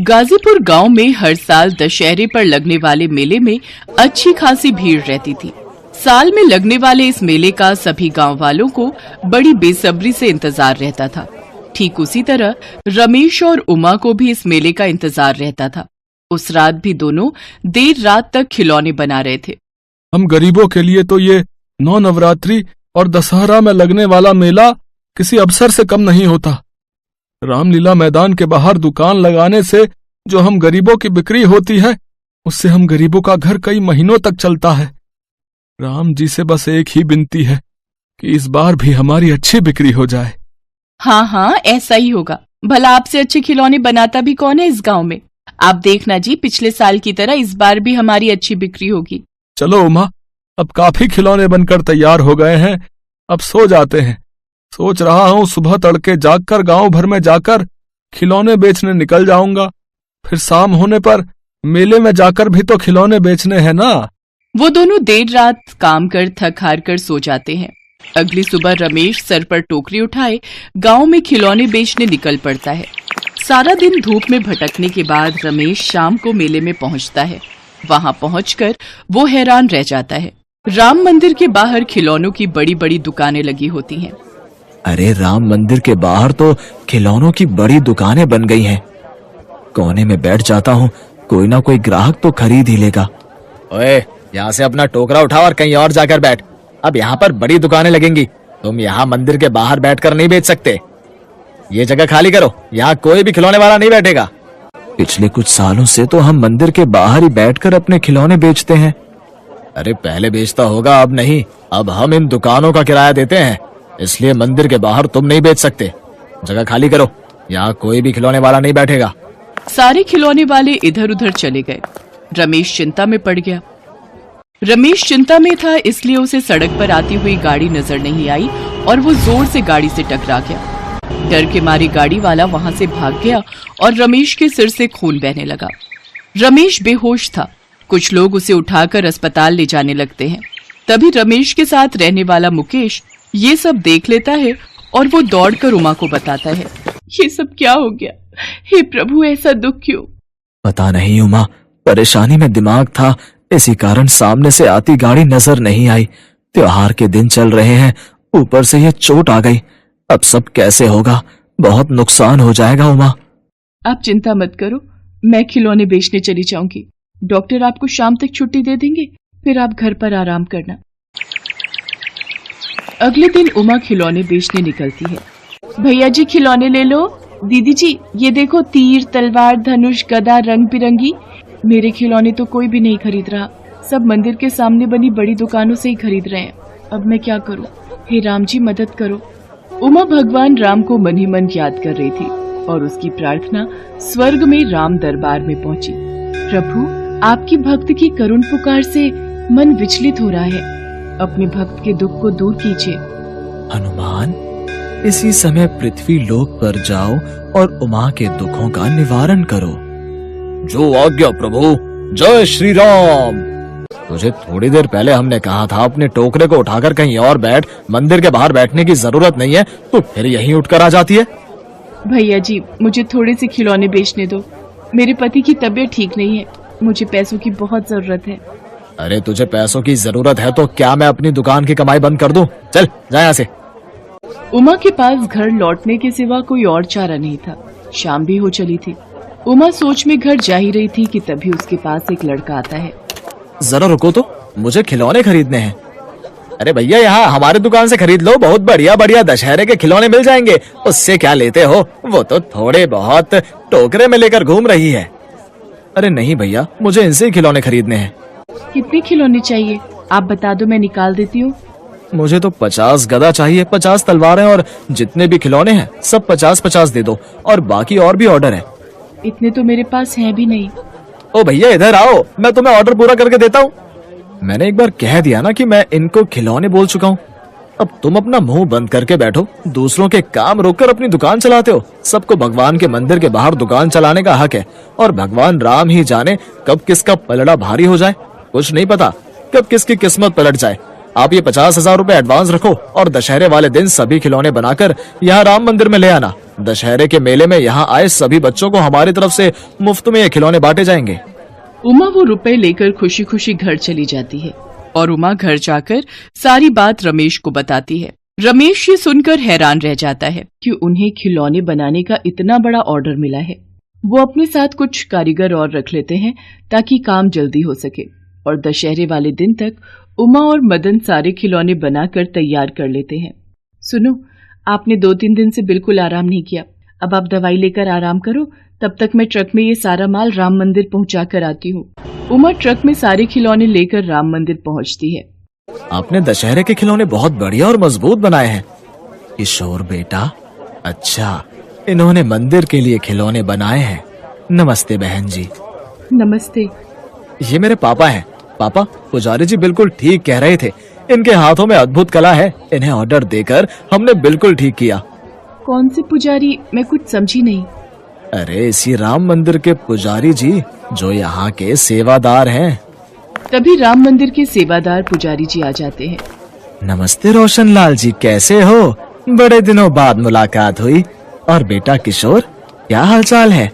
गाजीपुर गांव में हर साल दशहरे पर लगने वाले मेले में अच्छी खासी भीड़ रहती थी। साल में लगने वाले इस मेले का सभी गांव वालों को बड़ी बेसब्री से इंतजार रहता था। ठीक उसी तरह रमेश और उमा को भी इस मेले का इंतजार रहता था। उस रात भी दोनों देर रात तक खिलौने बना रहे थे। हम गरीबों के लिए तो ये नौ नवरात्रि और दशहरा में लगने वाला मेला किसी अवसर से कम नहीं होता। रामलीला मैदान के बाहर दुकान लगाने से जो हम गरीबों की बिक्री होती है, उससे हम गरीबों का घर कई महीनों तक चलता है। राम जी से बस एक ही विनती है कि इस बार भी हमारी अच्छी बिक्री हो जाए। हाँ, ऐसा ही होगा। भला आपसे अच्छे खिलौने बनाता भी कौन है इस गांव में? आप देखना जी, पिछले साल की तरह इस बार भी हमारी अच्छी बिक्री होगी। चलो उमा, अब काफी खिलौने बनकर तैयार हो गए हैं, अब सो जाते हैं। सोच रहा हूँ सुबह तड़के जागकर गांव भर में जाकर खिलौने बेचने निकल जाऊंगा। फिर शाम होने पर मेले में जाकर भी तो खिलौने बेचने हैं ना। वो दोनों देर रात काम कर थक हार कर सो जाते हैं। अगली सुबह रमेश सर पर टोकरी उठाए गांव में खिलौने बेचने निकल पड़ता है। सारा दिन धूप में भटकने के बाद रमेश शाम को मेले में पहुंचता है। वहां पहुंचकर वो हैरान रह जाता है। राम मंदिर के बाहर खिलौनों की बड़ी बड़ी दुकानें लगी होती हैं। अरे, राम मंदिर के बाहर तो खिलौनों की बड़ी दुकानें बन गई हैं। कोने में बैठ जाता हूँ, कोई ना कोई ग्राहक तो खरीद ही लेगा। ओए, यहाँ से अपना टोकरा उठा और कहीं और जाकर बैठ। अब यहाँ पर बड़ी दुकानें लगेंगी, तुम यहाँ मंदिर के बाहर बैठकर नहीं बेच सकते। ये जगह खाली करो, यहाँ कोई भी खिलौने वाला नहीं बैठेगा। पिछले कुछ सालों से तो हम मंदिर के बाहर ही बैठकर अपने खिलौने बेचते हैं। अरे, पहले बेचता होगा, अब नहीं। अब हम इन दुकानों का किराया देते हैं, इसलिए मंदिर के बाहर तुम नहीं बेच सकते। जगह खाली करो, यहाँ कोई भी खिलौने वाला नहीं बैठेगा। सारे खिलौने वाले इधर उधर चले गए। रमेश चिंता में पड़ गया। रमेश चिंता में था, इसलिए उसे सड़क पर आती हुई गाड़ी नजर नहीं आई और वो जोर से गाड़ी से टकरा गया। डर के मारे गाड़ी वाला वहां से भाग गया और रमेश के सिर से खून बहने लगा। रमेश बेहोश था। कुछ लोग उसे उठाकर अस्पताल ले जाने लगते हैं। तभी रमेश के साथ रहने वाला मुकेश ये सब देख लेता है और वो दौड़कर उमा को बताता है। ये सब क्या हो गया? हे प्रभु, ऐसा दुख क्यों? पता नहीं उमा, परेशानी में दिमाग था, इसी कारण सामने से आती गाड़ी नजर नहीं आई। त्योहार के दिन चल रहे हैं, ऊपर से ये चोट आ गई। अब सब कैसे होगा? बहुत नुकसान हो जाएगा उमा। आप चिंता मत करो, मैं खिलौने बेचने चली जाऊंगी। डॉक्टर आपको शाम तक छुट्टी दे देंगे, फिर आप घर पर आराम करना। अगले दिन उमा खिलौने बेचने निकलती है। भैया जी, खिलौने ले लो। दीदी जी, ये देखो, तीर, तलवार, धनुष, गदा रंग बिरंगी। मेरे खिलौने तो कोई भी नहीं खरीद रहा, सब मंदिर के सामने बनी बड़ी दुकानों से ही खरीद रहे हैं। अब मैं क्या करूं? हे राम जी, मदद करो। उमा भगवान राम को मन ही मन याद कर रही थी और उसकी प्रार्थना स्वर्ग में राम दरबार में पहुंची। प्रभु, आपकी भक्त की करुण पुकार से मन विचलित हो रहा है, अपने भक्त के दुख को दूर कीजिए। हनुमान, इसी समय पृथ्वी लोक पर जाओ और उमा के दुखों का निवारण करो। जो आज्ञा प्रभु। जय श्री राम। तुझे थोड़ी देर पहले हमने कहा था अपने टोकरे को उठाकर कहीं और बैठ, मंदिर के बाहर बैठने की जरूरत नहीं है, तो फिर यहीं उठकर आ जाती है। भैया जी, मुझे थोड़े से खिलौने बेचने दो। मेरे पति की तबीयत ठीक नहीं है, मुझे पैसों की बहुत जरूरत है। अरे, तुझे पैसों की जरूरत है तो क्या मैं अपनी दुकान की कमाई बंद कर दूं? चल, जा यहाँ से। उमा के पास घर लौटने के सिवा कोई और चारा नहीं था। शाम भी हो चली थी। उमा सोच में घर जा ही रही थी कि तभी उसके पास एक लड़का आता है। जरा रुको तो, मुझे खिलौने खरीदने हैं। अरे भैया, यहाँ हमारे दुकान से खरीद लो, बहुत बढ़िया बढ़िया दशहरे के खिलौने मिल जाएंगे। उससे क्या लेते हो? वो तो थोड़े बहुत टोकरे में लेकर घूम रही है। अरे नहीं भैया, मुझे इनसे ही खिलौने खरीदने हैं। कितने खिलौने चाहिए? आप बता दो, मैं निकाल देती हूँ। मुझे तो 50 गदा चाहिए, 50 तलवारें और जितने भी खिलौने हैं सब 50-50 दे दो, और बाकी और भी ऑर्डर है। इतने तो मेरे पास हैं भी नहीं। ओ भैया, इधर आओ, मैं तुम्हें ऑर्डर पूरा करके देता हूँ। मैंने एक बार कह दिया ना कि मैं इनको खिलौने बोल चुका हूँ। अब तुम अपना मुंह बंद करके बैठो, दूसरों के काम रोककर अपनी दुकान चलाते हो। सबको भगवान के मंदिर के बाहर दुकान चलाने का हक है, और भगवान राम ही जाने कब किसका पलड़ा भारी हो जाए। कुछ नहीं पता कब किसकी किस्मत पलट जाए। आप ये 50,000 रुपए एडवांस रखो और दशहरे वाले दिन सभी खिलौने बनाकर यहाँ राम मंदिर में ले आना। दशहरे के मेले में यहाँ आए सभी बच्चों को हमारी तरफ से मुफ्त में ये खिलौने बांटे जाएंगे। उमा वो रुपए लेकर खुशी खुशी घर चली जाती है और उमा घर जाकर सारी बात रमेश को बताती है। रमेश ये सुनकर हैरान रह जाता है कि उन्हें खिलौने बनाने का इतना बड़ा ऑर्डर मिला है। वो अपने साथ कुछ कारीगर और रख लेते हैं ताकि काम जल्दी हो सके, और दशहरे वाले दिन तक उमा और मदन सारे खिलौने बनाकर तैयार कर लेते हैं। सुनो, आपने 2-3 दिन से बिल्कुल आराम नहीं किया। अब आप दवाई लेकर आराम करो, तब तक मैं ट्रक में ये सारा माल राम मंदिर पहुंचा कर आती हूँ। उमा ट्रक में सारे खिलौने लेकर राम मंदिर पहुंचती है। आपने दशहरे के खिलौने बहुत बढ़िया और मजबूत बनाए हैं। किशोर बेटा, अच्छा इन्होंने मंदिर के लिए खिलौने बनाए हैं। नमस्ते बहन जी। नमस्ते। ये मेरे पापा हैं। पापा, पुजारी जी बिल्कुल ठीक कह रहे थे, इनके हाथों में अद्भुत कला है। इन्हें ऑर्डर देकर हमने बिल्कुल ठीक किया। कौन से पुजारी? मैं कुछ समझी नहीं। अरे इसी राम मंदिर के पुजारी जी, जो यहाँ के सेवादार हैं। तभी राम मंदिर के सेवादार पुजारी जी आ जाते हैं। नमस्ते रोशनलाल जी, कैसे हो? बड़े दिनों बाद मुलाकात हुई। और बेटा किशोर, क्या हालचाल है?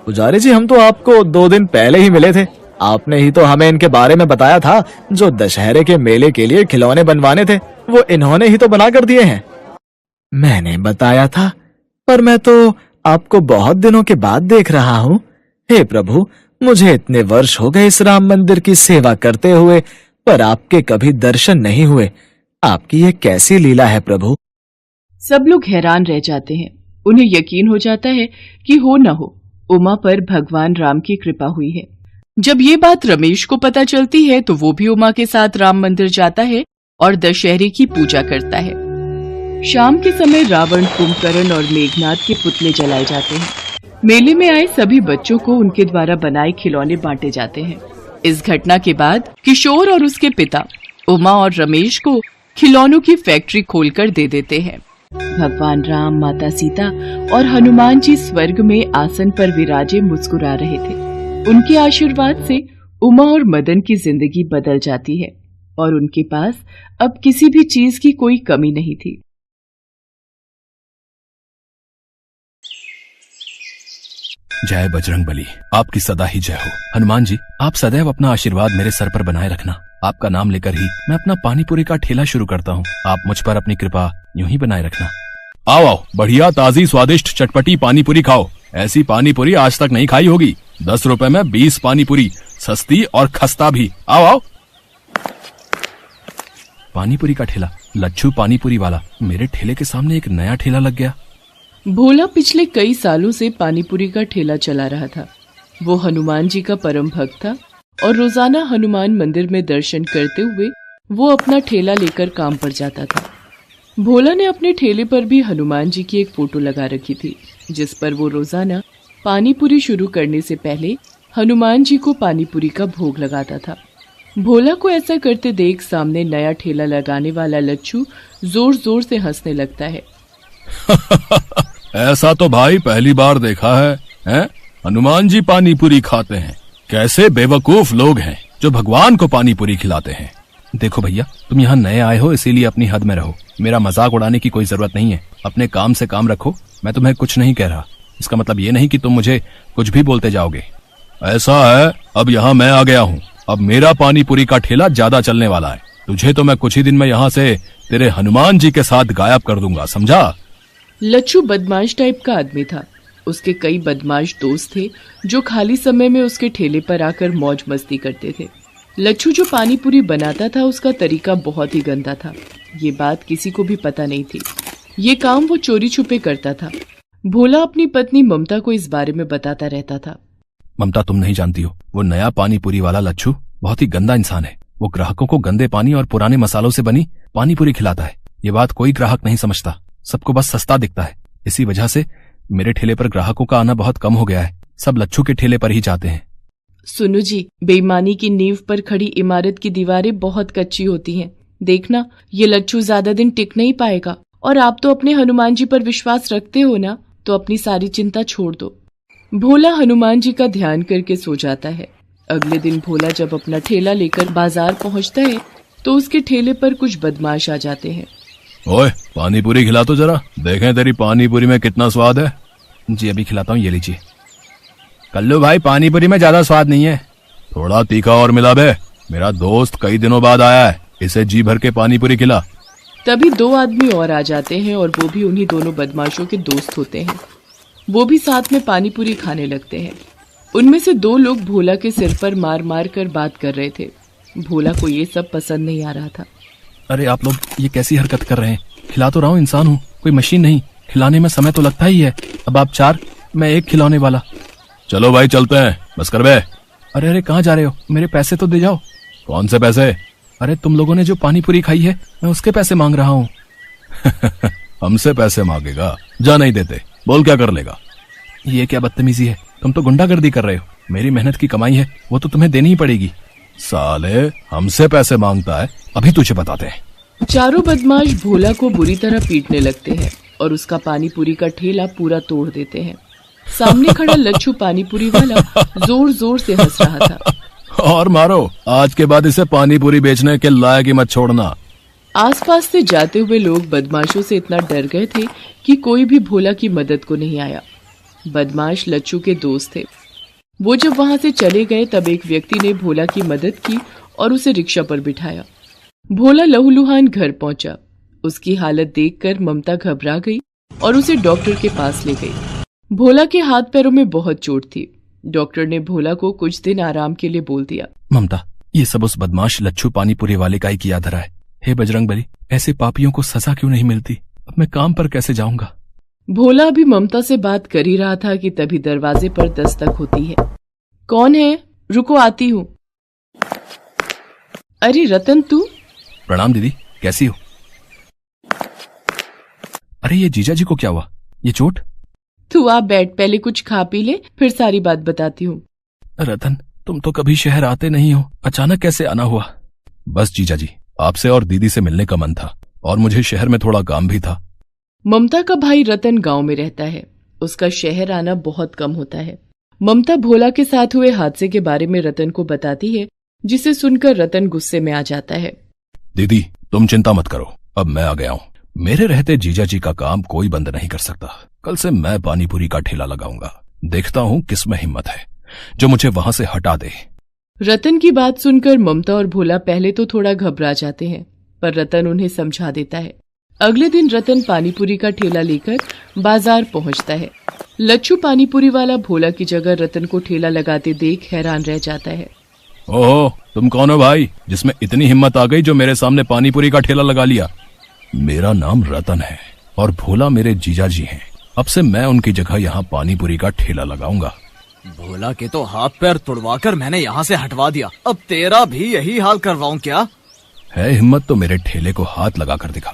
पुजारी जी, हम तो आपको 2 दिन पहले ही मिले थे। आपने ही तो हमें इनके बारे में बताया था। जो दशहरे के मेले के लिए खिलौने बनवाने थे, वो इन्होंने ही तो बना कर दिए हैं। मैंने बताया था, पर मैं तो आपको बहुत दिनों के बाद देख रहा हूँ। हे प्रभु, मुझे इतने वर्ष हो गए इस राम मंदिर की सेवा करते हुए, पर आपके कभी दर्शन नहीं हुए। आपकी ये कैसी लीला है प्रभु? सब लोग हैरान रह जाते हैं। उन्हें यकीन हो जाता है कि हो न हो, उमा पर भगवान राम की कृपा हुई है। जब ये बात रमेश को पता चलती है तो वो भी उमा के साथ राम मंदिर जाता है और दशहरे की पूजा करता है। शाम के समय रावण, कुंभकर्ण और मेघनाथ के पुतले जलाए जाते हैं। मेले में आए सभी बच्चों को उनके द्वारा बनाए खिलौने बांटे जाते हैं। इस घटना के बाद किशोर और उसके पिता उमा और रमेश को खिलौनों की फैक्ट्री खोलकर दे देते हैं। भगवान राम, माता सीता और हनुमान जी स्वर्ग में आसन पर विराजे मुस्कुरा रहे थे। उनके आशीर्वाद से उमा और मदन की जिंदगी बदल जाती है और उनके पास अब किसी भी चीज की कोई कमी नहीं थी। जय बजरंग बली, आपकी सदा ही जय हो। हनुमान जी, आप सदैव अपना आशीर्वाद मेरे सर पर बनाए रखना। आपका नाम लेकर ही मैं अपना पानी पूरी का ठेला शुरू करता हूँ। आप मुझ पर अपनी कृपा यूं ही बनाए रखना। आओ आओ, बढ़िया ताजी स्वादिष्ट चटपटी पानी पूरी खाओ। ऐसी पानी पूरी आज तक नहीं खाई होगी। 10 रुपए में 20 पानी पूरी, सस्ती और खस्ता भी। आओ आओ। पानी पूरी का ठेला, लच्छू पानी पूरी वाला। मेरे ठेले के सामने एक नया ठेला लग गया। भोला पिछले कई सालों से पानीपुरी का ठेला चला रहा था। वो हनुमान जी का परम भक्त था और रोजाना हनुमान मंदिर में दर्शन करते हुए वो अपना ठेला लेकर काम पर जाता था। भोला ने अपने ठेले पर भी हनुमान जी की एक फोटो लगा रखी थी, जिस पर वो रोजाना पानीपुरी शुरू करने से पहले हनुमान जी को पानीपुरी का भोग लगाता था। भोला को ऐसा करते देख सामने नया ठेला लगाने वाला लच्छू जोर जोर से हंसने लगता है। ऐसा तो भाई पहली बार देखा है, हैं? हनुमान जी पानी पूरी खाते हैं। कैसे बेवकूफ लोग हैं जो भगवान को पानी पूरी खिलाते हैं। देखो भैया, तुम यहाँ नए आए हो, इसीलिए अपनी हद में रहो। मेरा मजाक उड़ाने की कोई जरूरत नहीं है। अपने काम से काम रखो। मैं तुम्हें कुछ नहीं कह रहा। इसका मतलब ये नहीं कि तुम मुझे कुछ भी बोलते जाओगे। ऐसा है, अब यहाँ मैं आ गया हूँ। अब मेरा पानी पूरी का ठेला ज्यादा चलने वाला है। तुझे तो मैं कुछ ही दिन में यहाँ से तेरे हनुमान जी के साथ गायब कर दूंगा, समझा? लच्छू बदमाश टाइप का आदमी था। उसके कई बदमाश दोस्त थे जो खाली समय में उसके ठेले पर आकर मौज मस्ती करते थे। लच्छू जो पानी पूरी बनाता था उसका तरीका बहुत ही गंदा था। ये बात किसी को भी पता नहीं थी। ये काम वो चोरी छुपे करता था। भोला अपनी पत्नी ममता को इस बारे में बताता रहता था। ममता, तुम नहीं जानती हो, वो नया पानी पूरी वाला लच्छू बहुत ही गंदा इंसान है। वो ग्राहकों को गंदे पानी और पुराने मसालों से बनी पानी पूरी खिलाता है। ये बात कोई ग्राहक नहीं समझता। सबको बस सस्ता दिखता है। इसी वजह से मेरे ठेले पर ग्राहकों का आना बहुत कम हो गया है। सब लच्छू के ठेले पर ही जाते हैं। सुनो जी, बेईमानी की नींव पर खड़ी इमारत की दीवारें बहुत कच्ची होती हैं। देखना, ये लच्छू ज्यादा दिन टिक नहीं पाएगा। और आप तो अपने हनुमान जी पर विश्वास रखते हो ना, तो अपनी सारी चिंता छोड़ दो। भोला हनुमान जी का ध्यान करके सो जाता है। अगले दिन भोला जब अपना ठेला लेकर बाजार पहुंचता है तो उसके ठेले पर कुछ बदमाश आ जाते हैं। ओए पानी पूरी खिला तो जरा, देखें तेरी पानी पूरी में कितना स्वाद है। जी अभी खिलाता हूँ, ये लीजिए। कल्लू भाई पानी पूरी में ज्यादा स्वाद नहीं है, थोड़ा तीखा और मिला बे। मेरा दोस्त कई दिनों बाद आया है, इसे जी भर के पानी पूरी खिला। तभी दो आदमी और आ जाते हैं और वो भी उन्हीं दोनों बदमाशों के दोस्त होते हैं। वो भी साथ में पानी पूरी खाने लगते हैं। उनमें से दो लोग भोला के सिर पर मार मार कर बात कर रहे थे। भोला को ये सब पसंद नहीं आ रहा था। अरे आप लोग ये कैसी हरकत कर रहे हैं? खिला तो रहा हूँ, इंसान हूँ, कोई मशीन नहीं। खिलाने में समय तो लगता ही है। अब आप 4, मैं 1 खिलाने वाला। चलो भाई चलते हैं, बस कर बे। अरे अरे कहाँ जा रहे हो? मेरे पैसे तो दे जाओ। कौन से पैसे? अरे तुम लोगों ने जो पानी पूरी खाई है, मैं उसके पैसे मांग रहा हूँ। हमसे पैसे मांगेगा? जा नहीं देते, बोल क्या कर लेगा? ये क्या बदतमीजी है? तुम तो गुंडागर्दी कर रहे हो। मेरी मेहनत की कमाई है, वो तो तुम्हें देनी ही पड़ेगी। साले हमसे पैसे मांगता है, अभी तुझे बताते हैं। चारों बदमाश भोला को बुरी तरह पीटने लगते हैं और उसका पानी पूरी का ठेला पूरा तोड़ देते हैं। सामने खड़ा लच्छू पानी पूरी वाला जोर जोर से हंस रहा था। और मारो, आज के बाद इसे पानी पूरी बेचने के लायक ही मत छोड़ना। आसपास से जाते हुए लोग बदमाशों से इतना डर गए थे कि कोई भी भोला की मदद को नहीं आया। बदमाश लच्छू के दोस्त थे। वो जब वहां से चले गए तब एक व्यक्ति ने भोला की मदद की और उसे रिक्शा पर बिठाया। भोला लहूलुहान घर पहुंचा। उसकी हालत देखकर ममता घबरा गई और उसे डॉक्टर के पास ले गई। भोला के हाथ पैरों में बहुत चोट थी। डॉक्टर ने भोला को कुछ दिन आराम के लिए बोल दिया। ममता, ये सब उस बदमाश लच्छू पानी पूरी वाले का ही किया धरा है। हे बजरंगबली, ऐसे पापियों को सजा क्यों नहीं मिलती? अब मैं काम पर कैसे जाऊंगा? भोला अभी ममता से बात कर ही रहा था कि तभी दरवाजे पर दस्तक होती है। कौन है? रुको आती हूँ। अरे रतन तू? प्रणाम दीदी, कैसी हो? अरे ये जीजा जी को क्या हुआ? ये चोट? तू आप बैठ, पहले कुछ खा पी ले, फिर सारी बात बताती हूँ। रतन, तुम तो कभी शहर आते नहीं हो, अचानक कैसे आना हुआ? बस जीजा जी, आपसे और दीदी से मिलने का मन था और मुझे शहर में थोड़ा काम भी था। ममता का भाई रतन गांव में रहता है। उसका शहर आना बहुत कम होता है। ममता भोला के साथ हुए हादसे के बारे में रतन को बताती है, जिसे सुनकर रतन गुस्से में आ जाता है। दीदी तुम चिंता मत करो, अब मैं आ गया हूँ। मेरे रहते जीजा जी का काम कोई बंद नहीं कर सकता। कल से मैं पानी पूरी का ठेला लगाऊंगा। देखता हूँ किसमें हिम्मत है जो मुझे वहां से हटा दे। रतन की बात सुनकर ममता और भोला पहले तो थोड़ा घबरा जाते हैं, पर रतन उन्हें समझा देता है। अगले दिन रतन पानीपुरी का ठेला लेकर बाजार पहुंचता है। लच्छू पानीपुरी वाला भोला की जगह रतन को ठेला लगाते देख हैरान रह जाता है। ओहो, तुम कौन हो भाई, जिसमें इतनी हिम्मत आ गई जो मेरे सामने पानीपुरी का ठेला लगा लिया? मेरा नाम रतन है और भोला मेरे जीजा जी हैं। अब से मैं उनकी जगह यहाँ पानीपुरी का ठेला लगाऊंगा। भोला के तो हाथ पैर तुड़वाकर मैंने यहाँ से हटवा दिया, अब तेरा भी यही हाल करवाऊं क्या? है हिम्मत तो मेरे ठेले को हाथ लगा कर दिखा।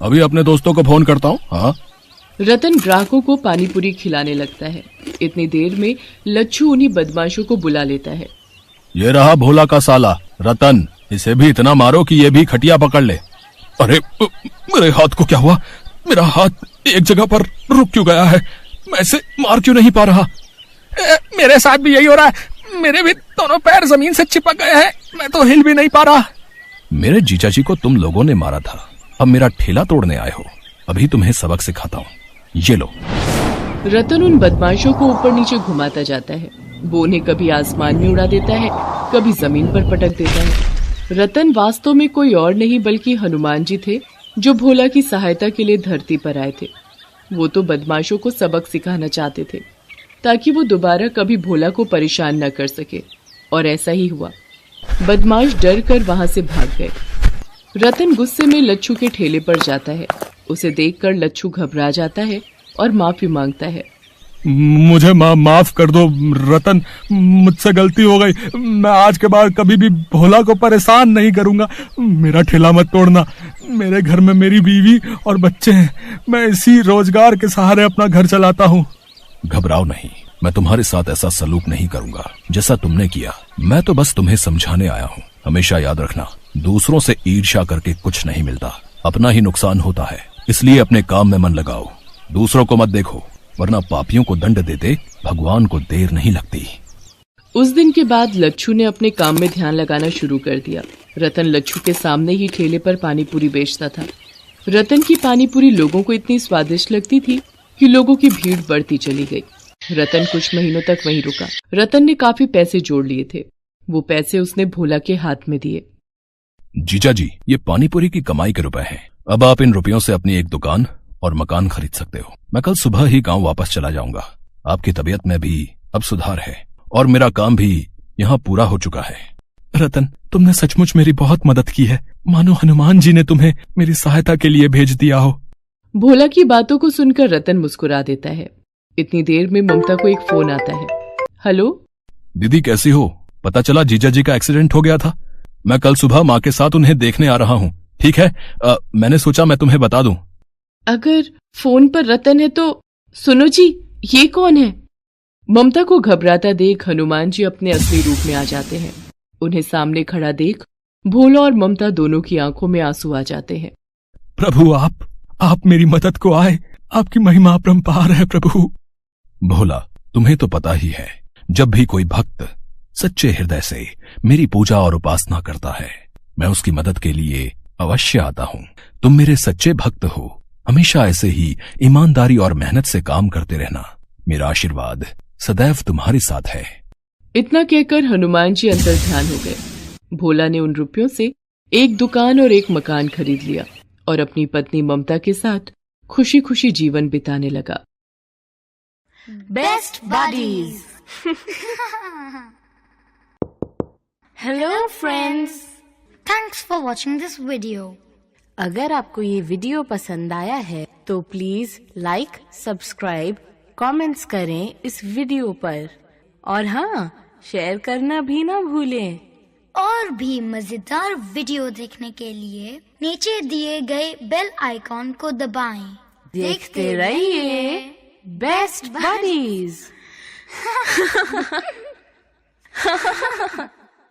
अभी अपने दोस्तों को फोन करता हूँ। हाँ। रतन ग्राहकों को पानीपुरी खिलाने लगता है। इतनी देर में लच्छू उन्हीं बदमाशों को बुला लेता है। ये रहा भोला का साला रतन, इसे भी इतना मारो कि ये भी खटिया पकड़ ले। अरे मेरे हाथ को क्या हुआ? मेरा हाथ एक जगह पर रुक क्यों गया है? मैं इसे मार क्यों नहीं पा रहा? मेरे साथ भी यही हो रहा है, मेरे भी दोनों पैर जमीन से चिपक गए हैं, मैं तो हिल भी नहीं पा रहा। मेरे जीजा जी को तुम लोगों ने मारा था, अब मेरा ठेला तोड़ने आए हो। अभी तुम्हें सबक सिखाता हूँ, ये लो। रतन उन बदमाशों को ऊपर नीचे घुमाता जाता है। वो उन्हें कभी आसमान में उड़ा देता है, कभी जमीन पर पटक देता है। रतन वास्तव में कोई और नहीं बल्कि हनुमान जी थे, जो भोला की सहायता के लिए धरती पर आए थे। वो तो बदमाशों को सबक सिखाना चाहते थे ताकि वो दोबारा कभी भोला को परेशान न कर सके, और ऐसा ही हुआ। बदमाश डर कर वहां से भाग गए। रतन गुस्से में लच्छू के ठेले पर जाता है। उसे देखकर लच्छू घबरा जाता है और माफी मांगता है। मुझे माफ कर दो रतन, मुझसे गलती हो गई। मैं आज के बाद कभी भी भोला को परेशान नहीं करूंगा। मेरा ठेला मत तोड़ना। मेरे घर में मेरी बीवी और बच्चे हैं, मैं इसी रोजगार के सहारे अपना घर चलाता हूँ। घबराओ नहीं, मैं तुम्हारे साथ ऐसा सलूक नहीं करूंगा जैसा तुमने किया। मैं तो बस तुम्हें समझाने आया हूँ। हमेशा याद रखना, दूसरों से ईर्ष्या करके कुछ नहीं मिलता, अपना ही नुकसान होता है। इसलिए अपने काम में मन लगाओ, दूसरों को मत देखो, वरना पापियों को दंड देते भगवान को देर नहीं लगती। उस दिन के बाद लच्छू ने अपने काम में ध्यान लगाना शुरू कर दिया। रतन लच्छू के सामने ही ठेले पर पानीपुरी बेचता था। रतन की पानीपुरी लोगों को इतनी स्वादिष्ट लगती थी कि लोगों की भीड़ बढ़ती चली गई। रतन कुछ महीनों तक वहीं रुका। रतन ने काफी पैसे जोड़ लिए थे। वो पैसे उसने भोला के हाथ में दिए। जीजा जी, ये पानीपुरी की कमाई के रुपए हैं। अब आप इन रुपयों से अपनी एक दुकान और मकान खरीद सकते हो। मैं कल सुबह ही गांव वापस चला जाऊंगा। आपकी तबीयत में भी अब सुधार है और मेरा काम भी यहाँ पूरा हो चुका है। रतन, तुमने सचमुच मेरी बहुत मदद की है। मानो हनुमान जी ने तुम्हें मेरी सहायता के लिए भेज दिया हो। भोला की बातों को सुनकर रतन मुस्कुरा देता है। इतनी देर में ममता को एक फोन आता है। हेलो दीदी, कैसी हो? पता चला जीजा जी का एक्सीडेंट हो गया था। मैं कल सुबह माँ के साथ उन्हें देखने आ रहा हूँ। ठीक है, मैंने सोचा मैं तुम्हें बता दूं। अगर फोन पर रतन है तो सुनो जी, ये कौन है? ममता को घबराता देख हनुमान जी अपने असली रूप में आ जाते हैं। उन्हें सामने खड़ा देख भोला और ममता दोनों की आंखों में आंसू आ जाते हैं। प्रभु, आप मेरी मदद को आए। आपकी महिमा अपरंपार है प्रभु। भोला, तुम्हें तो पता ही है, जब भी कोई भक्त सच्चे हृदय से मेरी पूजा और उपासना करता है, मैं उसकी मदद के लिए अवश्य आता हूँ। तुम मेरे सच्चे भक्त हो। हमेशा ऐसे ही ईमानदारी और मेहनत से काम करते रहना। मेरा आशीर्वाद सदैव तुम्हारे साथ है। इतना कहकर हनुमान जी अंतर ध्यान हो गए। भोला ने उन रुपयों से एक दुकान और एक मकान खरीद लिया और अपनी पत्नी ममता के साथ खुशी खुशी जीवन बिताने लगा। Best buddies. Hello friends. Thanks for watching this video. अगर आपको ये वीडियो पसंद आया है तो प्लीज लाइक, सब्सक्राइब, कमेंट्स करें इस वीडियो पर और हाँ, शेयर करना भी ना भूलें। और भी मजेदार वीडियो देखने के लिए नीचे दिए गए बेल आइकॉन को दबाएं। देखते रहिए बेस्ट बडीज।